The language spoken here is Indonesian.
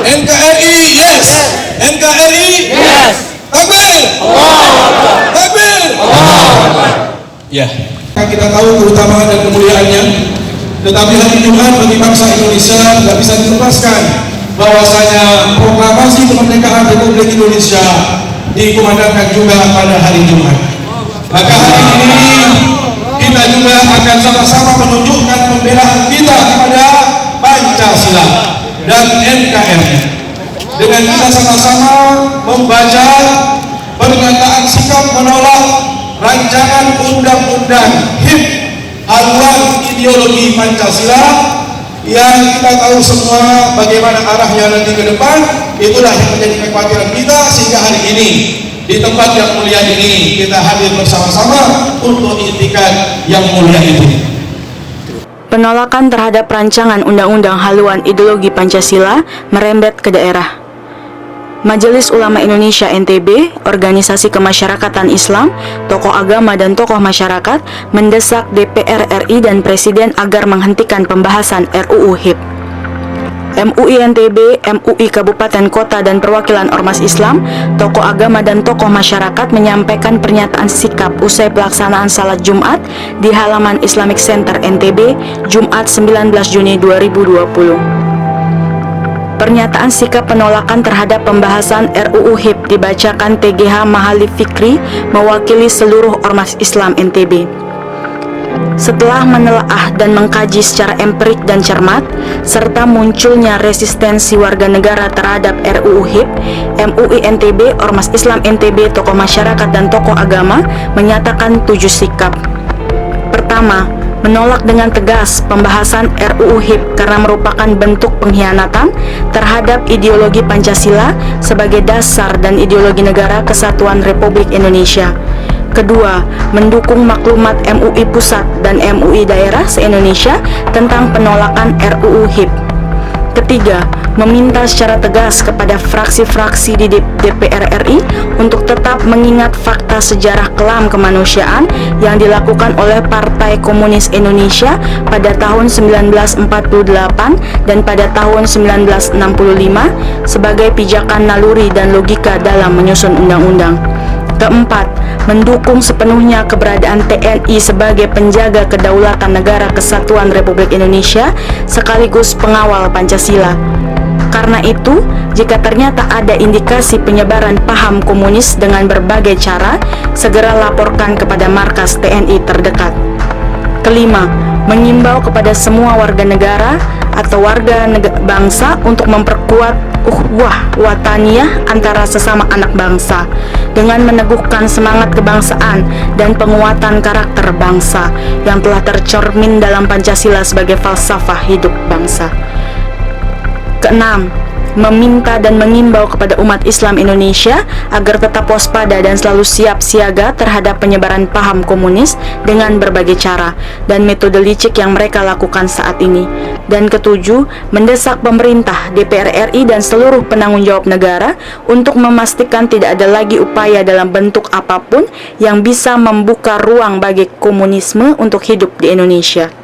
NKRI, yes. NKRI, Yes. takbir. Takbir. Ya. Kita tahu keutamaan dan kemuliaannya, tetapi hari Jumat bagi bangsa Indonesia tidak bisa dilepaskan bahwasanya proklamasi kemerdekaan Republik Indonesia dikumandangkan juga pada hari Jumat. Maka hari ini kita juga akan sama-sama menunjukkan pembelaan kita kepada Pancasila dan NKRI dengan kita sama-sama membaca pernyataan sikap menolak rancangan undang-undang HIP haluan ideologi Pancasila yang kita tahu semua bagaimana arahnya nanti ke depan. Itulah yang menjadi kekhawatiran kita, sehingga hari ini di tempat yang mulia ini kita hadir bersama-sama untuk itikad yang mulia itu. Penolakan terhadap rancangan undang-undang haluan ideologi Pancasila merembet ke daerah. Majelis Ulama Indonesia NTB, organisasi kemasyarakatan Islam, tokoh agama dan tokoh masyarakat mendesak DPR RI dan Presiden agar menghentikan pembahasan RUU HIP. MUI NTB, MUI Kabupaten Kota dan perwakilan Ormas Islam, tokoh agama dan tokoh masyarakat menyampaikan pernyataan sikap usai pelaksanaan salat Jumat di halaman Islamic Center NTB, Jumat 19 Juni 2020. Pernyataan sikap penolakan terhadap pembahasan RUU HIP dibacakan TGH Mahali Fikri mewakili seluruh Ormas Islam NTB. Setelah menelaah dan mengkaji secara empirik dan cermat, serta munculnya resistensi warga negara terhadap RUU HIP, MUI NTB, Ormas Islam NTB, tokoh masyarakat dan tokoh agama menyatakan 7 sikap. Pertama, menolak dengan tegas pembahasan RUU HIP karena merupakan bentuk pengkhianatan terhadap ideologi Pancasila sebagai dasar dan ideologi negara kesatuan Republik Indonesia. Kedua, mendukung maklumat MUI Pusat dan MUI Daerah se-Indonesia tentang penolakan RUU HIP. Ketiga, meminta secara tegas kepada fraksi-fraksi di DPR RI untuk tetap mengingat fakta sejarah kelam kemanusiaan yang dilakukan oleh Partai Komunis Indonesia pada tahun 1948 dan pada tahun 1965 sebagai pijakan naluri dan logika dalam menyusun undang-undang. Keempat, mendukung sepenuhnya keberadaan TNI sebagai penjaga kedaulatan negara kesatuan Republik Indonesia sekaligus pengawal Pancasila. Karena itu, jika ternyata ada indikasi penyebaran paham komunis dengan berbagai cara, segera laporkan kepada markas TNI terdekat. Kelima, mengimbau kepada semua warga negara atau warga bangsa untuk memperkuat ukhuwah wataniyah antara sesama anak bangsa dengan meneguhkan semangat kebangsaan dan penguatan karakter bangsa yang telah tercermin dalam Pancasila sebagai falsafah hidup bangsa. Keenam, meminta dan mengimbau kepada umat Islam Indonesia agar tetap waspada dan selalu siap siaga terhadap penyebaran paham komunis dengan berbagai cara dan metode licik yang mereka lakukan saat ini. Dan ketujuh, mendesak pemerintah, DPR RI dan seluruh penanggung jawab negara untuk memastikan tidak ada lagi upaya dalam bentuk apapun yang bisa membuka ruang bagi komunisme untuk hidup di Indonesia.